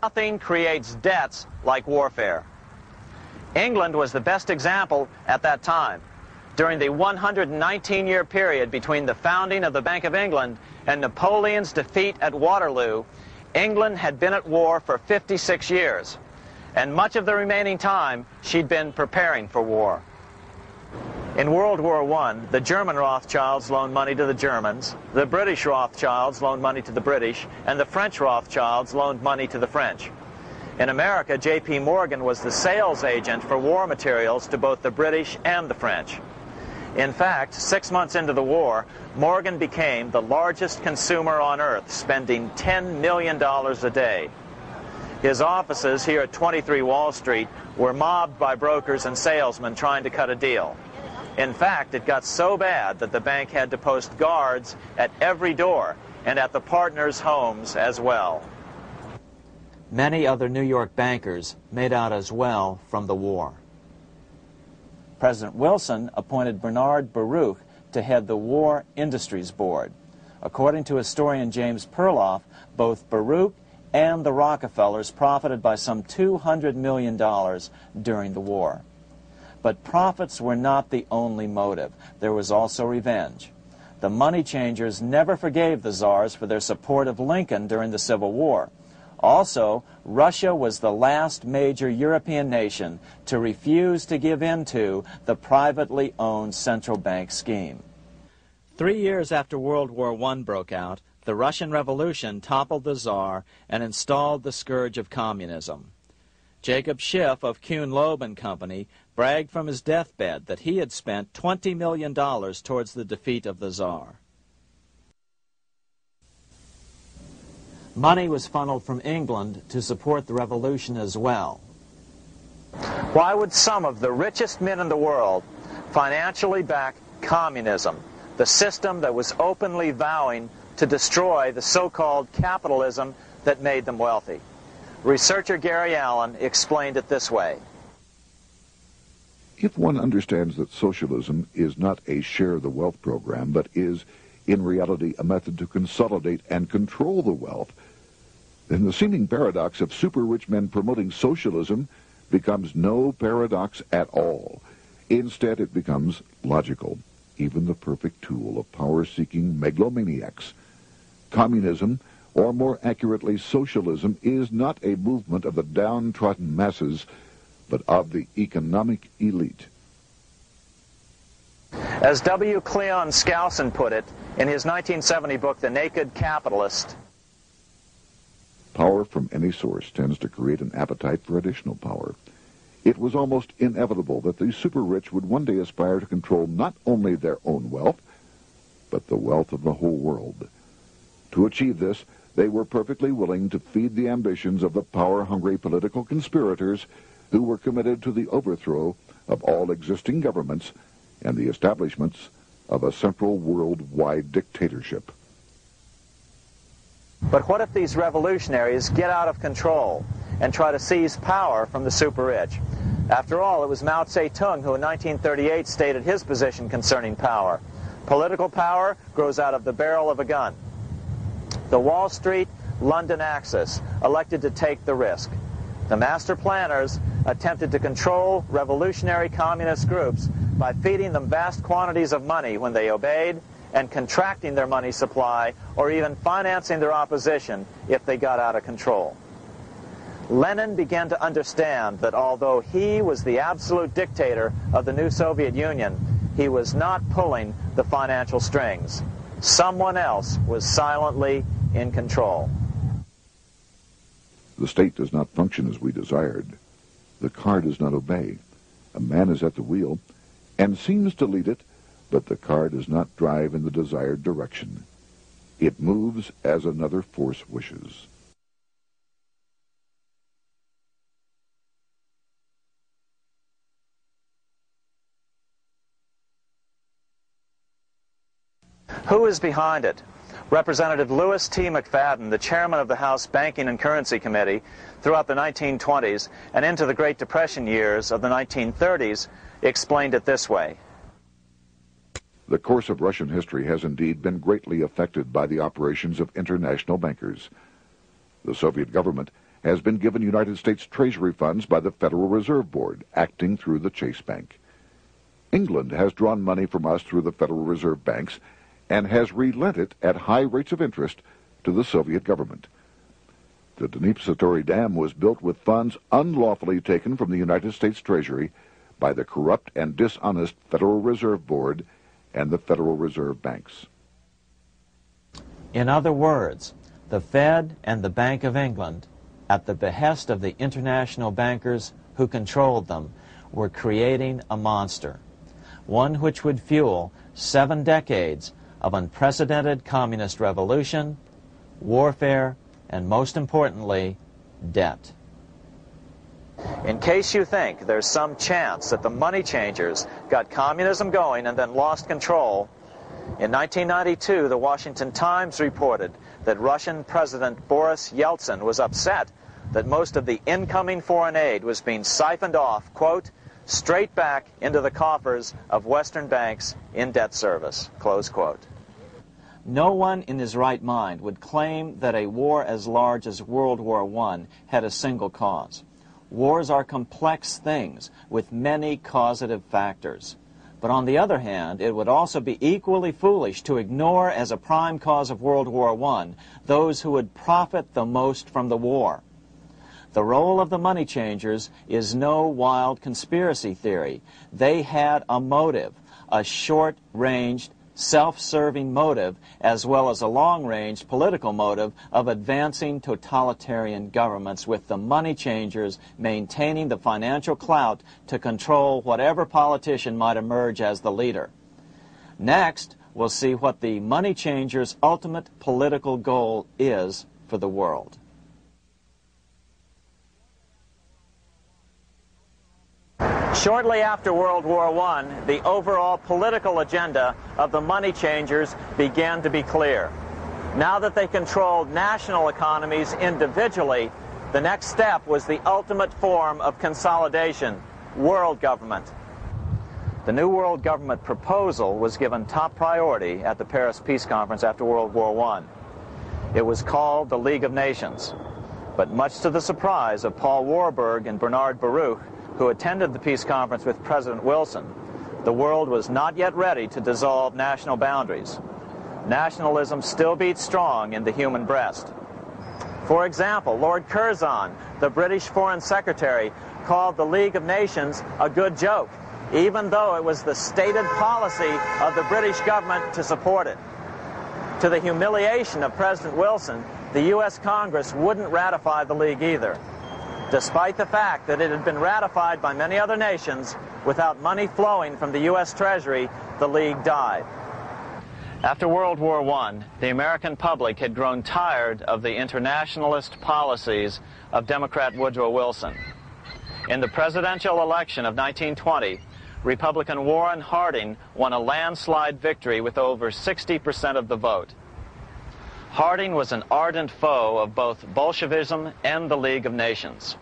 Nothing creates debts like warfare. England was the best example at that time. During the 119-year period between the founding of the Bank of England and Napoleon's defeat at Waterloo, England had been at war for 56 years, and much of the remaining time she'd been preparing for war. In World War I, the German Rothschilds loaned money to the Germans, the British Rothschilds loaned money to the British, and the French Rothschilds loaned money to the French. In America, J.P. Morgan was the sales agent for war materials to both the British and the French. In fact, 6 months into the war, Morgan became the largest consumer on earth, spending $10 million a day. His offices here at 23 Wall Street were mobbed by brokers and salesmen trying to cut a deal. In fact, it got so bad that the bank had to post guards at every door and at the partners' homes as well. Many other New York bankers made out as well from the war. President Wilson appointed Bernard Baruch to head the War Industries Board. According to historian James Perloff, both Baruch and the Rockefellers profited by some $200 million during the war. But profits were not the only motive. There was also revenge. The money changers never forgave the czars for their support of Lincoln during the Civil War. Also, Russia was the last major European nation to refuse to give in to the privately owned central bank scheme. 3 years after World War I broke out, the Russian Revolution toppled the Tsar and installed the scourge of communism. Jacob Schiff of Kuhn Loeb and Company bragged from his deathbed that he had spent $20 million towards the defeat of the Tsar. Money was funneled from England to support the revolution as well. Why would some of the richest men in the world financially back communism, the system that was openly vowing to destroy the so-called capitalism that made them wealthy? Researcher Gary Allen explained it this way. If one understands that socialism is not a share the wealth program, but is in reality a method to consolidate and control the wealth, then the seeming paradox of super-rich men promoting socialism becomes no paradox at all. Instead, it becomes logical, even the perfect tool of power-seeking megalomaniacs. Communism, or more accurately socialism, is not a movement of the downtrodden masses, but of the economic elite. As W. Cleon Skousen put it in his 1970 book, The Naked Capitalist, power from any source tends to create an appetite for additional power. It was almost inevitable that the super-rich would one day aspire to control not only their own wealth, but the wealth of the whole world. To achieve this, they were perfectly willing to feed the ambitions of the power-hungry political conspirators who were committed to the overthrow of all existing governments and the establishments of a central worldwide dictatorship. But what if these revolutionaries get out of control and try to seize power from the super-rich? After all, it was Mao Zedong who in 1938 stated his position concerning power. Political power grows out of the barrel of a gun. The Wall Street, London axis elected to take the risk. The master planners attempted to control revolutionary communist groups by feeding them vast quantities of money when they obeyed, and contracting their money supply, or even financing their opposition if they got out of control. Lenin began to understand that although he was the absolute dictator of the new Soviet Union, he was not pulling the financial strings. Someone else was silently in control. The state does not function as we desired. The car does not obey. A man is at the wheel and seems to lead it, but the car does not drive in the desired direction. It moves as another force wishes. Who is behind it? Representative Louis T. McFadden, the chairman of the House Banking and Currency Committee throughout the 1920s and into the Great Depression years of the 1930s, explained it this way. The course of Russian history has indeed been greatly affected by the operations of international bankers. The Soviet government has been given United States Treasury funds by the Federal Reserve Board, acting through the Chase Bank. England has drawn money from us through the Federal Reserve banks and has relent it at high rates of interest to the Soviet government. The Dnipro Dam was built with funds unlawfully taken from the United States Treasury by the corrupt and dishonest Federal Reserve Board and the Federal Reserve banks. In other words, the Fed and the Bank of England, at the behest of the international bankers who controlled them, were creating a monster, one which would fuel 7 decades of unprecedented communist revolution, warfare, and most importantly, debt. In case you think there's some chance that the money changers got communism going and then lost control, in 1992, the Washington Times reported that Russian President Boris Yeltsin was upset that most of the incoming foreign aid was being siphoned off, quote, straight back into the coffers of Western banks in debt service, close quote. No one in his right mind would claim that a war as large as World War I had a single cause. Wars are complex things with many causative factors. But on the other hand, it would also be equally foolish to ignore as a prime cause of World War I those who would profit the most from the war. The role of the money changers is no wild conspiracy theory. They had a motive, a short-ranged, self-serving motive, as well as a long-range political motive of advancing totalitarian governments, with the money changers maintaining the financial clout to control whatever politician might emerge as the leader. Next, we'll see what the money changers' ultimate political goal is for the world. Shortly after World War I, the overall political agenda of the money changers began to be clear. Now that they controlled national economies individually, the next step was the ultimate form of consolidation, world government. The new world government proposal was given top priority at the Paris Peace Conference after World War I. It was called the League of Nations, but much to the surprise of Paul Warburg and Bernard Baruch, who attended the peace conference with President Wilson, the world was not yet ready to dissolve national boundaries. Nationalism still beats strong in the human breast. For example, Lord Curzon, the British Foreign Secretary, called the League of Nations a good joke, even though it was the stated policy of the British government to support it. To the humiliation of President Wilson, the U.S. Congress wouldn't ratify the League either. Despite the fact that it had been ratified by many other nations, without money flowing from the U.S. Treasury, the League died. After World War I, the American public had grown tired of the internationalist policies of Democrat Woodrow Wilson. In the presidential election of 1920, Republican Warren Harding won a landslide victory with over 60% of the vote. Harding was an ardent foe of both Bolshevism and the League of Nations.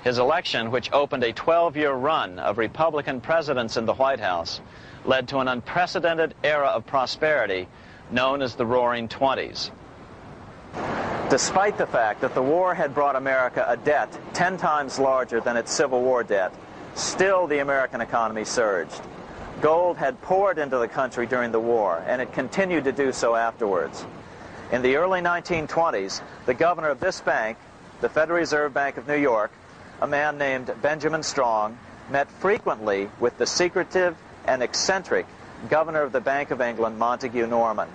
His election, which opened a 12-year run of Republican presidents in the White House, led to an unprecedented era of prosperity known as the Roaring Twenties. Despite the fact that the war had brought America a debt 10 times larger than its Civil War debt, still the American economy surged. Gold had poured into the country during the war, and it continued to do so afterwards. In the early 1920s, the governor of this bank, the Federal Reserve Bank of New York, a man named Benjamin Strong, met frequently with the secretive and eccentric governor of the Bank of England, Montague Norman.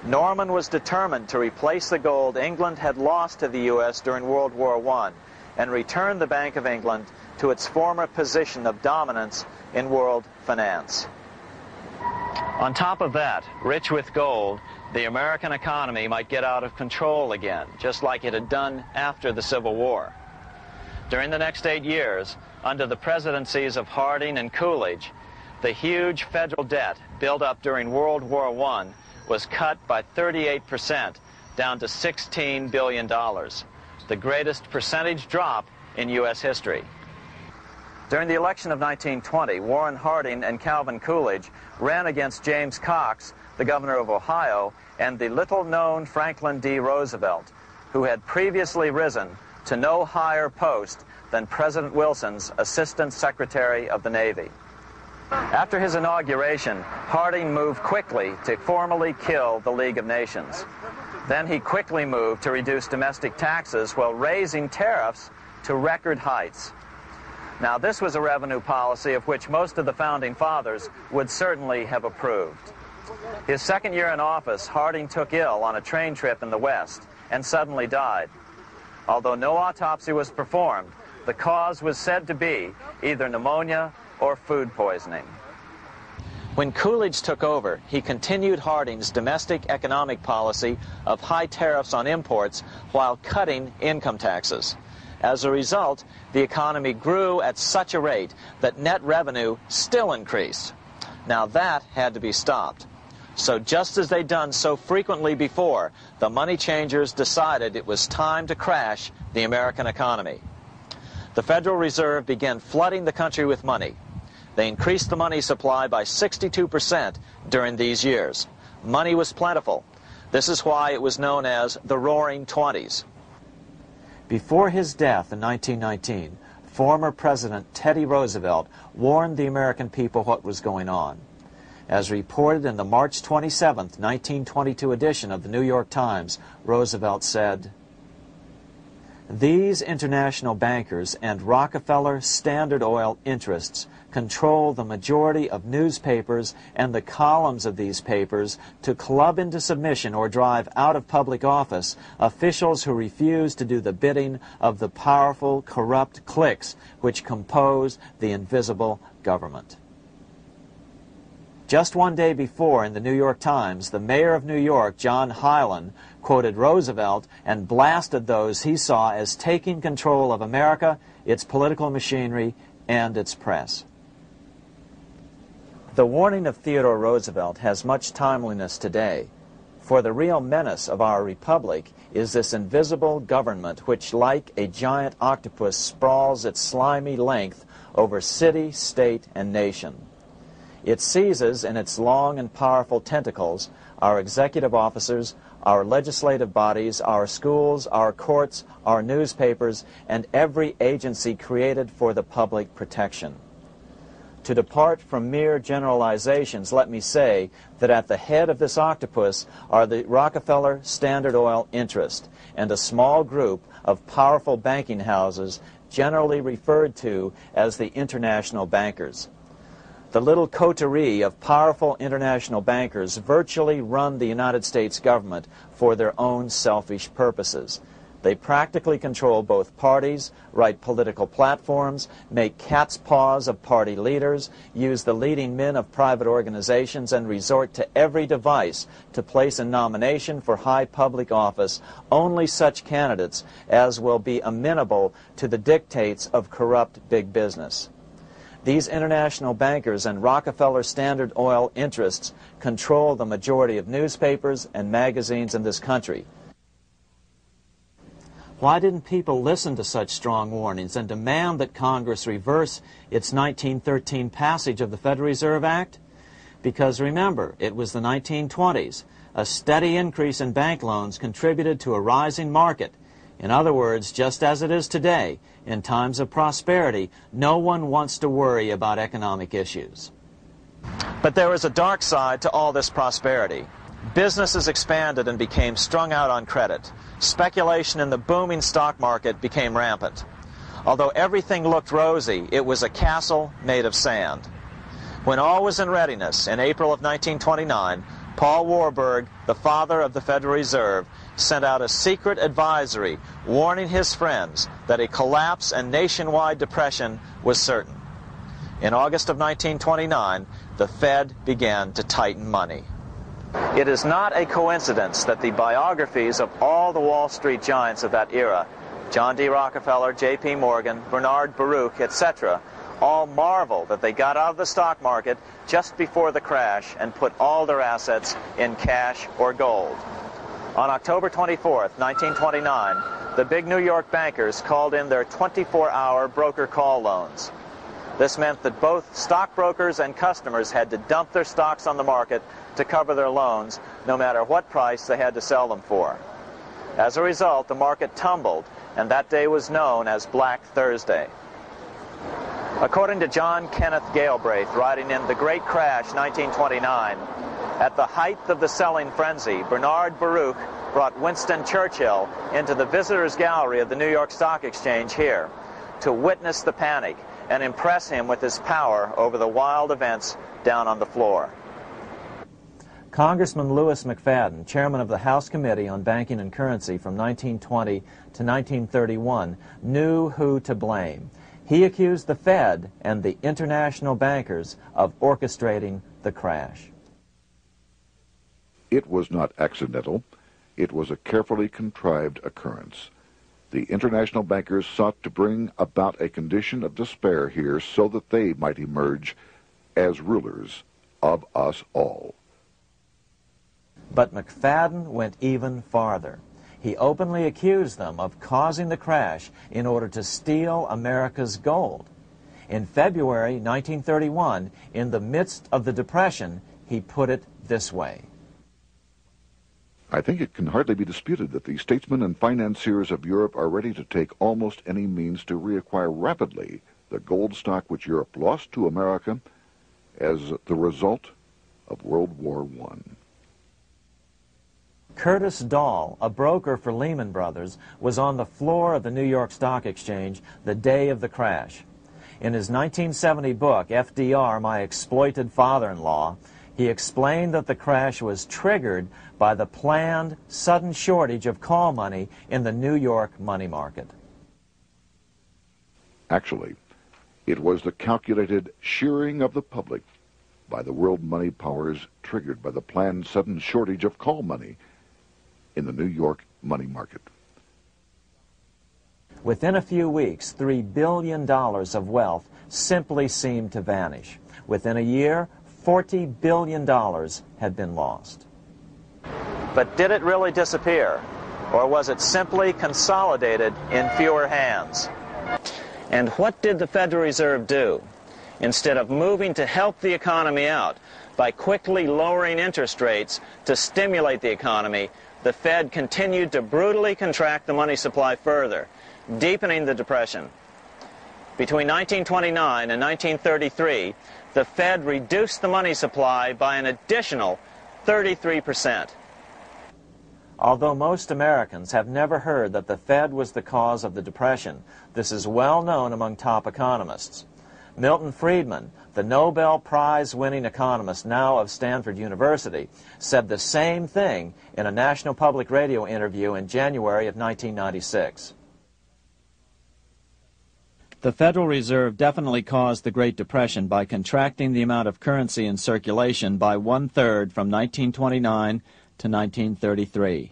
Norman was determined to replace the gold England had lost to the U.S. during World War I and return the Bank of England to its former position of dominance in world finance. On top of that, rich with gold, the American economy might get out of control again, just like it had done after the Civil War. During the next 8 years, under the presidencies of Harding and Coolidge, the huge federal debt built up during World War I was cut by 38%, down to $16 billion, the greatest percentage drop in U.S. history. During the election of 1920, Warren Harding and Calvin Coolidge ran against James Cox, the governor of Ohio, and the little-known Franklin D. Roosevelt, who had previously risen to no higher post than President Wilson's Assistant Secretary of the Navy. After his inauguration, Harding moved quickly to formally kill the League of Nations. Then he quickly moved to reduce domestic taxes while raising tariffs to record heights. Now, this was a revenue policy of which most of the Founding Fathers would certainly have approved. His second year in office, Harding took ill on a train trip in the West and suddenly died. Although no autopsy was performed, the cause was said to be either pneumonia or food poisoning. When Coolidge took over, he continued Harding's domestic economic policy of high tariffs on imports while cutting income taxes. As a result, the economy grew at such a rate that net revenue still increased. Now that had to be stopped. So just as they'd done so frequently before, the money changers decided it was time to crash the American economy. The Federal Reserve began flooding the country with money. They increased the money supply by 62% during these years. Money was plentiful. This is why it was known as the Roaring Twenties. Before his death in 1919, former President Teddy Roosevelt warned the American people what was going on. As reported in the March 27, 1922 edition of the New York Times, Roosevelt said, "These international bankers and Rockefeller Standard Oil interests control the majority of newspapers and the columns of these papers to club into submission or drive out of public office officials who refuse to do the bidding of the powerful, corrupt cliques which compose the invisible government." Just one day before, in the New York Times, the mayor of New York, John Hylan, quoted Roosevelt and blasted those he saw as taking control of America, its political machinery, and its press. The warning of Theodore Roosevelt has much timeliness today, for the real menace of our republic is this invisible government which, like a giant octopus, sprawls its slimy length over city, state, and nation. It seizes in its long and powerful tentacles our executive officers, our legislative bodies, our schools, our courts, our newspapers, and every agency created for the public protection. To depart from mere generalizations, let me say that at the head of this octopus are the Rockefeller Standard Oil interest and a small group of powerful banking houses generally referred to as the international bankers. The little coterie of powerful international bankers virtually run the United States government for their own selfish purposes. They practically control both parties, write political platforms, make cat's paws of party leaders, use the leading men of private organizations, and resort to every device to place in nomination for high public office only such candidates as will be amenable to the dictates of corrupt big business. These international bankers and Rockefeller Standard Oil interests control the majority of newspapers and magazines in this country. Why didn't people listen to such strong warnings and demand that Congress reverse its 1913 passage of the Federal Reserve Act? Because remember, it was the 1920s. A steady increase in bank loans contributed to a rising market. In other words, just as it is today, in times of prosperity, no one wants to worry about economic issues. But there was a dark side to all this prosperity. Businesses expanded and became strung out on credit. Speculation in the booming stock market became rampant. Although everything looked rosy, it was a castle made of sand. When all was in readiness, in April of 1929, Paul Warburg, the father of the Federal Reserve, sent out a secret advisory warning his friends that a collapse and nationwide depression was certain. In August of 1929, the Fed began to tighten money. It is not a coincidence that the biographies of all the Wall Street giants of that era, John D. Rockefeller, J.P. Morgan, Bernard Baruch, etc., all marvel that they got out of the stock market just before the crash and put all their assets in cash or gold. On October 24, 1929, the big New York bankers called in their 24-hour broker call loans. This meant that both stockbrokers and customers had to dump their stocks on the market to cover their loans, no matter what price they had to sell them for. As a result, the market tumbled, and that day was known as Black Thursday. According to John Kenneth Galbraith, writing in The Great Crash, 1929, at the height of the selling frenzy, Bernard Baruch brought Winston Churchill into the visitors' gallery of the New York Stock Exchange here to witness the panic and impress him with his power over the wild events down on the floor. Congressman Louis McFadden, chairman of the House Committee on Banking and Currency from 1920 to 1931, knew who to blame. He accused the Fed and the international bankers of orchestrating the crash. It was not accidental. It was a carefully contrived occurrence. The international bankers sought to bring about a condition of despair here so that they might emerge as rulers of us all. But McFadden went even farther. He openly accused them of causing the crash in order to steal America's gold. In February 1931, in the midst of the Depression, he put it this way. I think it can hardly be disputed that the statesmen and financiers of Europe are ready to take almost any means to reacquire rapidly the gold stock which Europe lost to America as the result of World War I. Curtis Dahl, a broker for Lehman Brothers, was on the floor of the New York Stock Exchange the day of the crash. In his 1970 book, FDR, My Exploited Father-in-Law, he explained that the crash was triggered by the planned sudden shortage of call money in the New York money market. Actually, it was the calculated shearing of the public by the world money powers triggered by the planned sudden shortage of call money in the New York money market. Within a few weeks, $3 billion of wealth simply seemed to vanish. Within a year, $40 billion had been lost. But did it really disappear, or was it simply consolidated in fewer hands? And what did the Federal Reserve do? Instead of moving to help the economy out by quickly lowering interest rates to stimulate the economy, the Fed continued to brutally contract the money supply further, deepening the Depression. Between 1929 and 1933, the Fed reduced the money supply by an additional 33%. Although most Americans have never heard that the Fed was the cause of the Depression, this is well known among top economists. Milton Friedman, the Nobel Prize-winning economist now of Stanford University, said the same thing in a National Public Radio interview in January of 1996. The Federal Reserve definitely caused the Great Depression by contracting the amount of currency in circulation by 1/3 from 1929 to 1933.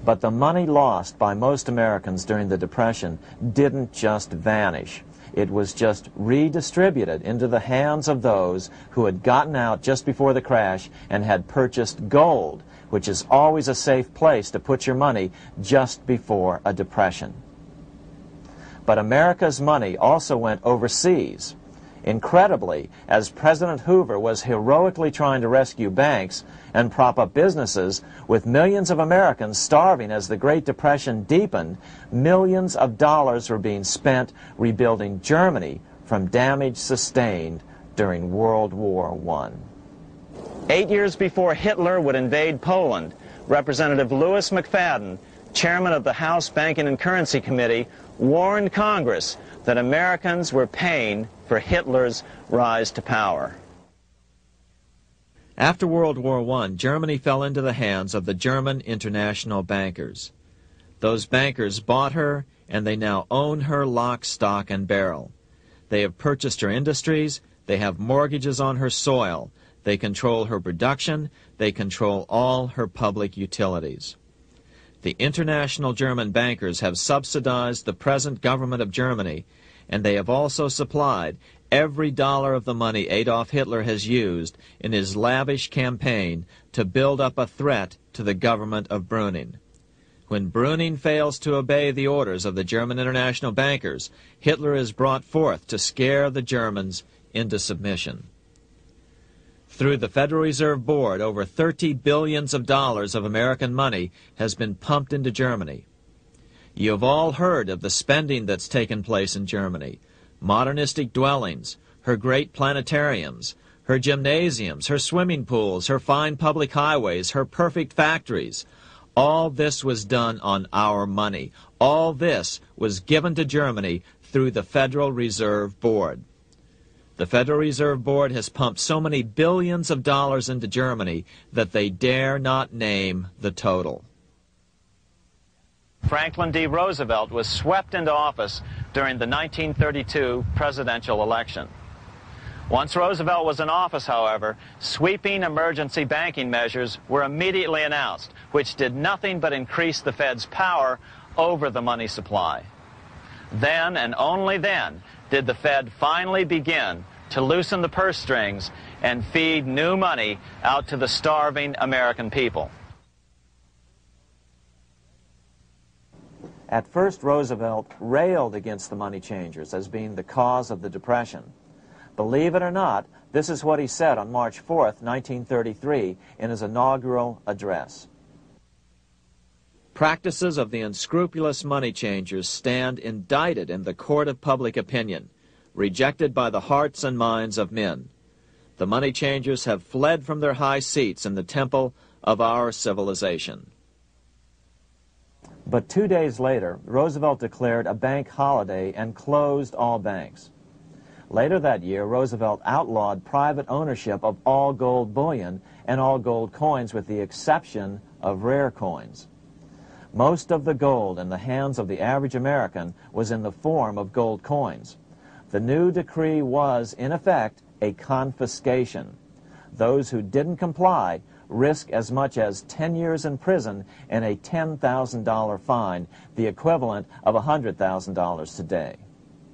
But the money lost by most Americans during the Depression didn't just vanish. It was just redistributed into the hands of those who had gotten out just before the crash and had purchased gold, which is always a safe place to put your money just before a depression. But America's money also went overseas. Incredibly, as President Hoover was heroically trying to rescue banks and prop up businesses, with millions of Americans starving as the Great Depression deepened, millions of dollars were being spent rebuilding Germany from damage sustained during World War I. 8 years before Hitler would invade Poland, Representative Louis McFadden, chairman of the House Banking and Currency Committee, warned Congress that Americans were paying for Hitler's rise to power. After World War I, Germany fell into the hands of the German international bankers. Those bankers bought her, and they now own her lock, stock, and barrel. They have purchased her industries, they have mortgages on her soil, they control her production, they control all her public utilities. The international German bankers have subsidized the present government of Germany, and they have also supplied every dollar of the money Adolf Hitler has used in his lavish campaign to build up a threat to the government of Brüning. When Brüning fails to obey the orders of the German international bankers, Hitler is brought forth to scare the Germans into submission. Through the Federal Reserve Board, over $30 billion of American money has been pumped into Germany. You have all heard of the spending that's taken place in Germany. Modernistic dwellings, her great planetariums, her gymnasiums, her swimming pools, her fine public highways, her perfect factories. All this was done on our money. All this was given to Germany through the Federal Reserve Board. The Federal Reserve Board has pumped so many billions of dollars into Germany that they dare not name the total. Franklin D. Roosevelt was swept into office during the 1932 presidential election. Once Roosevelt was in office, however, sweeping emergency banking measures were immediately announced, which did nothing but increase the Fed's power over the money supply. Then, and only then, did the Fed finally begin to loosen the purse strings and feed new money out to the starving American people. At first, Roosevelt railed against the money changers as being the cause of the Depression. Believe it or not, this is what he said on March 4th, 1933, in his inaugural address. Practices of the unscrupulous money changers stand indicted in the court of public opinion, rejected by the hearts and minds of men. The money changers have fled from their high seats in the temple of our civilization. But 2 days later, Roosevelt declared a bank holiday and closed all banks. Later that year, Roosevelt outlawed private ownership of all gold bullion and all gold coins with the exception of rare coins. Most of the gold in the hands of the average American was in the form of gold coins. The new decree was, in effect, a confiscation. Those who didn't comply risk as much as 10 years in prison and a $10,000 fine, the equivalent of $100,000 today.